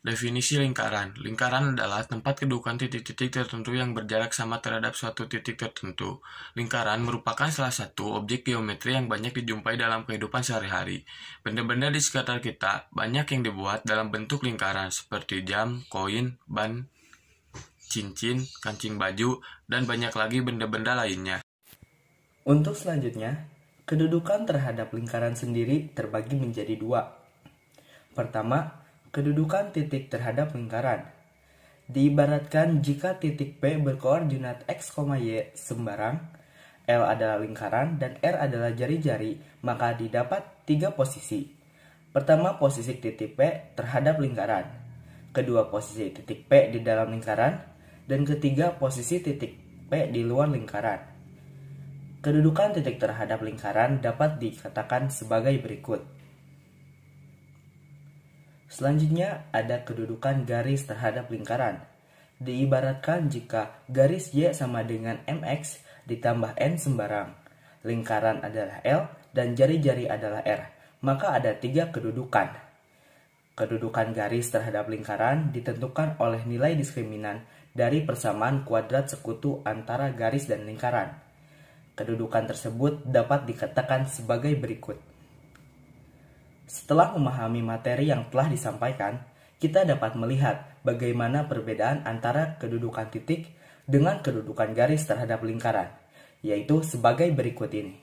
Definisi lingkaran. Lingkaran adalah tempat kedudukan titik-titik tertentu yang berjarak sama terhadap suatu titik tertentu. Lingkaran merupakan salah satu objek geometri yang banyak dijumpai dalam kehidupan sehari-hari. Benda-benda di sekitar kita banyak yang dibuat dalam bentuk lingkaran, seperti jam, koin, ban, cincin, kancing baju, dan banyak lagi benda-benda lainnya. Untuk selanjutnya, kedudukan terhadap lingkaran sendiri terbagi menjadi dua. Pertama, kedudukan titik terhadap lingkaran. Diibaratkan jika titik P berkoordinat x, y sembarang, L adalah lingkaran dan R adalah jari-jari, maka didapat tiga posisi. Pertama, posisi titik P terhadap lingkaran. Kedua, posisi titik P di dalam lingkaran. Dan ketiga, posisi titik P di luar lingkaran. Kedudukan titik terhadap lingkaran dapat dikatakan sebagai berikut. Selanjutnya ada kedudukan garis terhadap lingkaran. Diibaratkan jika garis Y sama dengan MX ditambah N sembarang, lingkaran adalah L dan jari-jari adalah R, maka ada tiga kedudukan. Kedudukan garis terhadap lingkaran ditentukan oleh nilai diskriminan dari persamaan kuadrat sekutu antara garis dan lingkaran. Kedudukan tersebut dapat dikatakan sebagai berikut. Setelah memahami materi yang telah disampaikan, kita dapat melihat bagaimana perbedaan antara kedudukan titik dengan kedudukan garis terhadap lingkaran, yaitu sebagai berikut ini.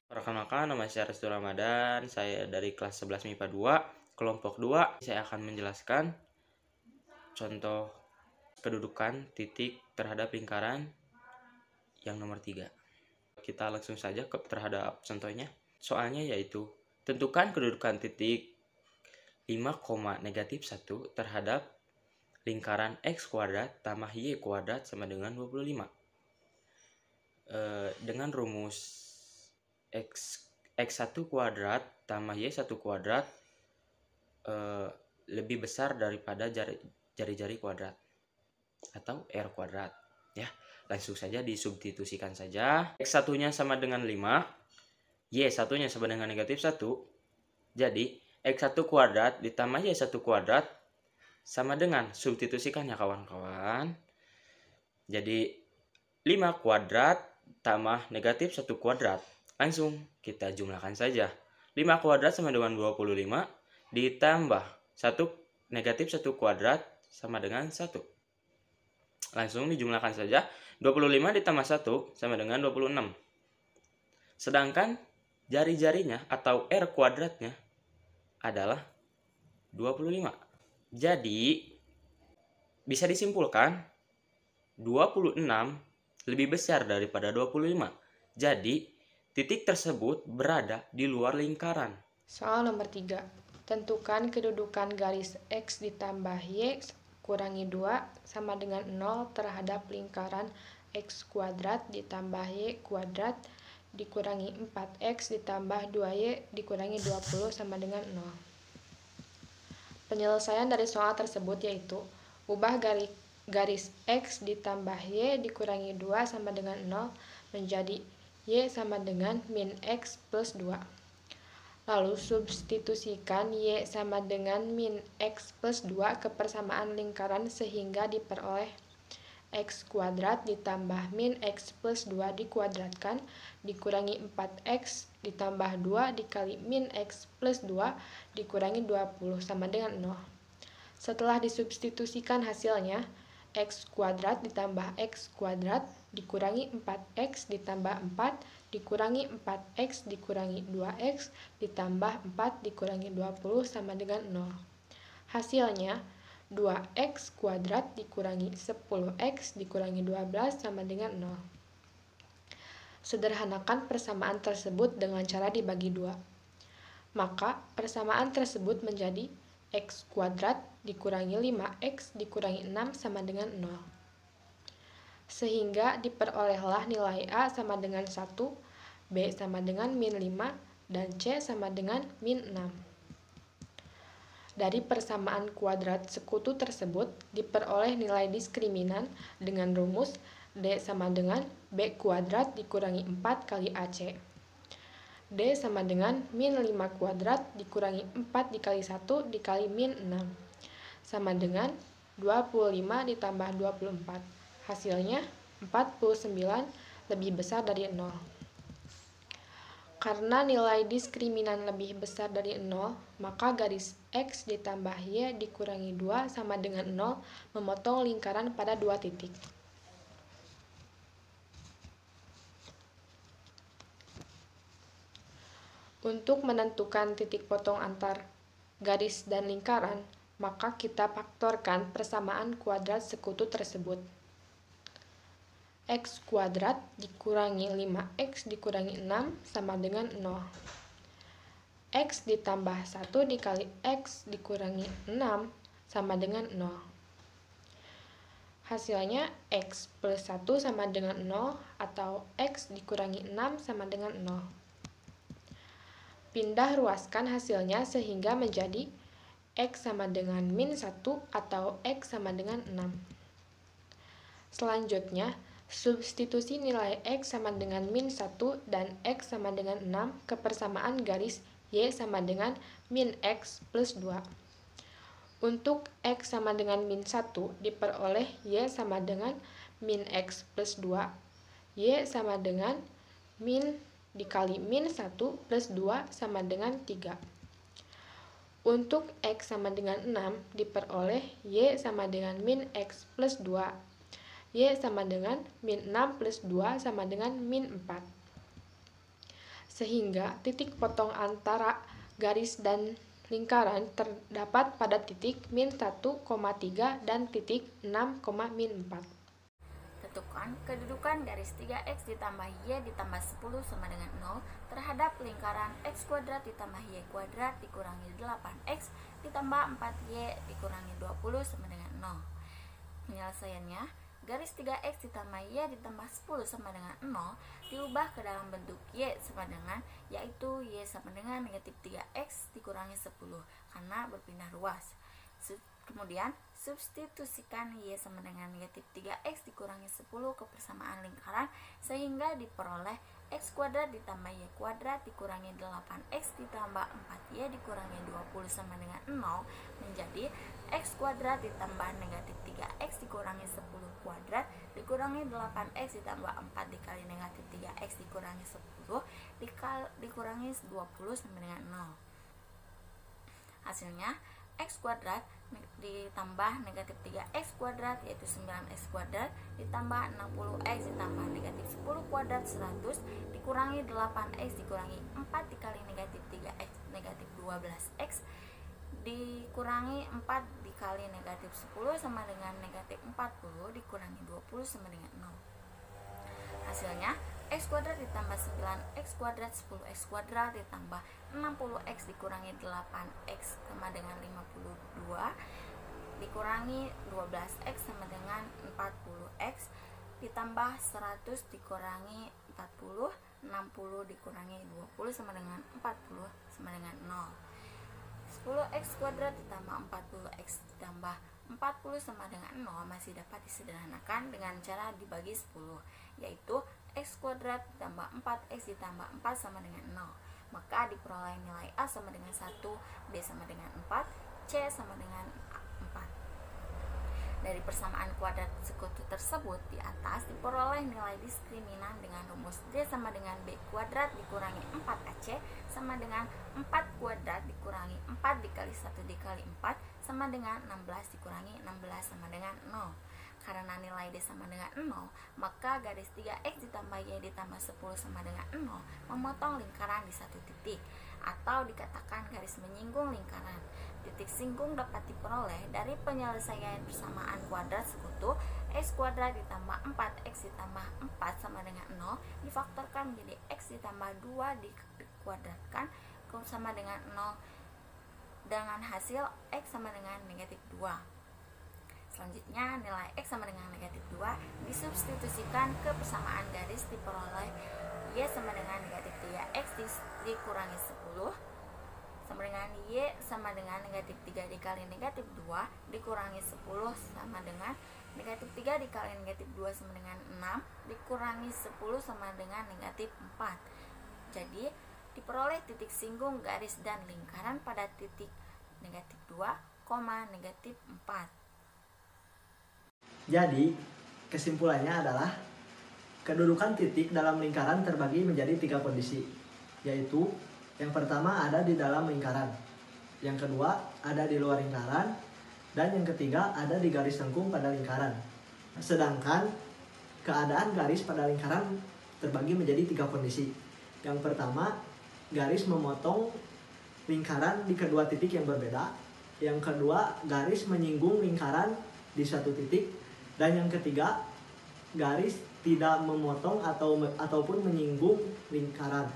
Perkenalkan, nama saya Restu Ramadan, saya dari kelas 11 MIPA 2, kelompok 2. Saya akan menjelaskan contoh kedudukan titik terhadap lingkaran yang nomor 3. Kita langsung saja terhadap contohnya. Soalnya yaitu, tentukan kedudukan titik 5, -1 terhadap lingkaran x kuadrat tambah y kuadrat sama dengan 25. Dengan rumus x1 kuadrat tambah y1 kuadrat lebih besar daripada jari-jari kuadrat atau r kuadrat. Ya, langsung saja disubstitusikan saja. X1-nya sama dengan 5. Y1-nya sama dengan -1. Jadi, X1 kuadrat ditambah Y1 kuadrat sama dengan, substitusikan ya kawan-kawan. Jadi, 5 kuadrat tambah -1 kuadrat. Langsung kita jumlahkan saja. 5 kuadrat sama dengan 25 ditambah -1 kuadrat sama dengan 1. Langsung dijumlahkan saja. 25 ditambah 1 sama dengan 26. Sedangkan jari-jarinya atau R kuadratnya adalah 25. Jadi, bisa disimpulkan 26 lebih besar daripada 25. Jadi, titik tersebut berada di luar lingkaran. Soal nomor 3. Tentukan kedudukan garis X ditambah Y kurangi 2 sama dengan 0 terhadap lingkaran X kuadrat ditambah Y kuadrat dikurangi 4x ditambah 2y dikurangi 20 sama dengan 0. Penyelesaian dari soal tersebut yaitu, ubah garis x ditambah y dikurangi 2 sama dengan 0 menjadi y sama dengan min x plus 2. Lalu substitusikan y sama dengan min x plus 2 ke persamaan lingkaran sehingga diperoleh x kuadrat ditambah min x plus 2 dikuadratkan dikurangi 4x ditambah 2 dikali min x plus 2 dikurangi 20 sama dengan 0. Setelah disubstitusikan hasilnya, x kuadrat ditambah x kuadrat dikurangi 4x ditambah 4 dikurangi 4x dikurangi 2x ditambah 4 dikurangi 20 sama dengan 0. Hasilnya 2x kuadrat dikurangi 10x dikurangi 12 sama dengan 0. Sederhanakan persamaan tersebut dengan cara dibagi 2. Maka persamaan tersebut menjadi x kuadrat dikurangi 5x dikurangi 6 sama dengan 0. Sehingga diperolehlah nilai A sama dengan 1, B sama dengan min 5, dan C sama dengan min 6. Dari persamaan kuadrat sekutu tersebut diperoleh nilai diskriminan dengan rumus D sama dengan B kuadrat dikurangi 4 kali AC. D sama dengan min 5 kuadrat dikurangi 4 dikali 1 dikali min 6 sama dengan 25 ditambah 24. Hasilnya 49 lebih besar dari 0. Karena nilai diskriminan lebih besar dari 0, maka garis X ditambah Y dikurangi 2 sama dengan 0 memotong lingkaran pada 2 titik. Untuk menentukan titik potong antar garis dan lingkaran, maka kita faktorkan persamaan kuadrat sekutu tersebut. X kuadrat dikurangi 5x dikurangi 6 sama dengan 0. X ditambah 1 dikali X dikurangi 6 sama dengan 0. Hasilnya X plus 1 sama dengan 0 atau X dikurangi 6 sama dengan 0. Pindah ruaskan hasilnya sehingga menjadi X sama dengan min 1 atau X sama dengan 6. Selanjutnya, substitusi nilai X sama dengan min 1 dan X sama dengan 6 ke persamaan garis Y sama dengan min X plus 2. Untuk X sama dengan min 1 diperoleh Y sama dengan min X plus 2. Y sama dengan min dikali min 1 plus 2 sama dengan 3. Untuk X sama dengan 6 diperoleh Y sama dengan min X plus 2. Y sama dengan min 6 plus 2 sama dengan min 4. Sehingga titik potong antara garis dan lingkaran terdapat pada titik min 1,3 dan titik 6, min 4. Tentukan kedudukan garis 3x ditambah y ditambah 10 sama dengan 0 terhadap lingkaran x kuadrat ditambah y kuadrat dikurangi 8x ditambah 4y dikurangi 20 sama dengan 0. Penyelesaiannya, garis 3x ditambah y ditambah 10 sama dengan 0 diubah ke dalam bentuk y sama dengan, yaitu y sama dengan negatif 3x dikurangi 10 karena berpindah ruas. Kemudian, substitusikan y sama dengan negatif 3x dikurangi 10 ke persamaan lingkaran sehingga diperoleh x kuadrat ditambah y kuadrat dikurangi 8x ditambah 4y dikurangi 20 sama dengan 0 menjadi x kuadrat ditambah negatif 3x dikurangi 10 kuadrat dikurangi 8x ditambah 4 dikali negatif 3x dikurangi 10 dikurangi 20 sama dengan 0. Hasilnya, x kuadrat ditambah negatif 3x kuadrat yaitu 9x kuadrat ditambah 60x ditambah negatif 10 kuadrat 100 dikurangi 8x dikurangi 4 dikali negatif 3x negatif 12x dikurangi 4 dikali negatif 10 sama dengan negatif 40 dikurangi 20 sama dengan 0. Hasilnya, x kuadrat ditambah 9x kuadrat 10x kuadrat ditambah 60x dikurangi 8x sama dengan 52 dikurangi 12x sama dengan 40x ditambah 100 dikurangi 40 60 dikurangi 20 sama dengan 40 sama dengan 0. 10x kuadrat ditambah 40x ditambah 40 sama dengan 0 masih dapat disederhanakan dengan cara dibagi 10, yaitu x kuadrat ditambah 4x ditambah 4 sama dengan 0. Maka diperoleh nilai A sama dengan 1, B sama dengan 4, C sama dengan 4. Dari persamaan kuadrat sekutu tersebut di atas diperoleh nilai diskriminan dengan rumus D sama dengan B kuadrat dikurangi 4AC sama dengan 4 kuadrat dikurangi 4 dikali 1 dikali 4 sama dengan 16 dikurangi 16 sama dengan 0. Karena nilai D sama dengan 0, maka garis 3x ditambah y ditambah 10 sama dengan 0 memotong lingkaran di satu titik, atau dikatakan garis menyinggung lingkaran. Titik singgung dapat diperoleh dari penyelesaian persamaan kuadrat sekutu x kuadrat ditambah 4x ditambah 4 sama dengan 0 difaktorkan menjadi x ditambah 2 dikuadratkan sama dengan 0 dengan hasil x sama dengan negatif 2. Selanjutnya, nilai x sama dengan negatif 2 disubstitusikan ke persamaan garis diperoleh y sama dengan negatif 3x dikurangi 10 sama dengan y sama dengan negatif 3 dikali negatif 2 dikurangi 10 sama dengan negatif 3 dikali negatif 2 sama dengan 6 dikurangi 10 sama dengan negatif 4. Jadi diperoleh titik singgung garis dan lingkaran pada titik negatif 2, negatif 4. Jadi, kesimpulannya adalah kedudukan titik dalam lingkaran terbagi menjadi 3 kondisi, yaitu yang pertama ada di dalam lingkaran, yang kedua ada di luar lingkaran, dan yang ketiga ada di garis lengkung pada lingkaran. Sedangkan keadaan garis pada lingkaran terbagi menjadi 3 kondisi. Yang pertama, garis memotong lingkaran di kedua titik yang berbeda. Yang kedua, garis menyinggung lingkaran di satu titik. Dan yang ketiga, garis tidak memotong ataupun menyinggung lingkaran.